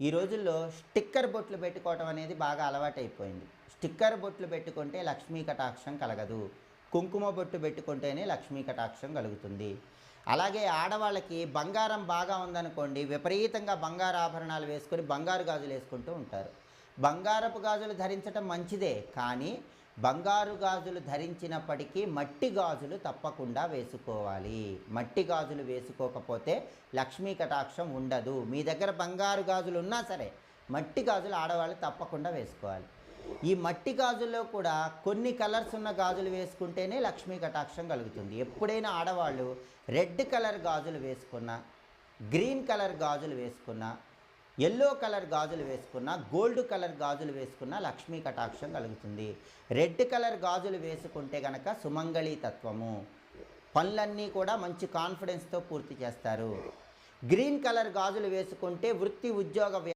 ఈ రోజుల్లో స్టిక్కర్ బొట్లు పెట్టుకోవటం అనేది బాగా అలవాటైపోయింది. స్టిక్కర్ బొట్లు పెట్టుకుంటే లక్ష్మీ కటాక్షం కలగదు. కుంకుమ బొట్టు పెట్టుకుంటేనే లక్ష్మీ కటాక్షం కలుగుతుంది. అలాగే ఆడవాళ్ళకి బంగారం బాగా ఉందనుకోండి, విపరీతంగా బంగారు ఆభరణాలు వేసుకొని బంగారు గాజులు వేసుకుంటూ ఉంటారు. బంగారపు గాజులు ధరించటం మంచిదే, కానీ బంగారు గాజులు ధరించినప్పటికీ మట్టి గాజులు తప్పకుండా వేసుకోవాలి. మట్టి గాజులు వేసుకోకపోతే లక్ష్మీ కటాక్షం ఉండదు. మీ దగ్గర బంగారు గాజులు ఉన్నా సరే మట్టి గాజులు ఆడవాళ్ళు తప్పకుండా వేసుకోవాలి. ఈ మట్టి గాజుల్లో కూడా కొన్ని కలర్స్ ఉన్న గాజులు వేసుకుంటేనే లక్ష్మీ కటాక్షం కలుగుతుంది. ఎప్పుడైనా ఆడవాళ్ళు రెడ్ కలర్ గాజులు వేసుకున్నా, గ్రీన్ కలర్ గాజులు వేసుకున్నా, ఎల్లో కలర్ గాజులు వేసుకున్నా, గోల్డ్ కలర్ గాజులు వేసుకున్నా లక్ష్మీ కటాక్షం కలుగుతుంది. రెడ్ కలర్ గాజులు వేసుకుంటే కనుక సుమంగళి తత్వము, పనులన్నీ కూడా మంచి కాన్ఫిడెన్స్తో పూర్తి చేస్తారు. గ్రీన్ కలర్ గాజులు వేసుకుంటే వృత్తి ఉద్యోగ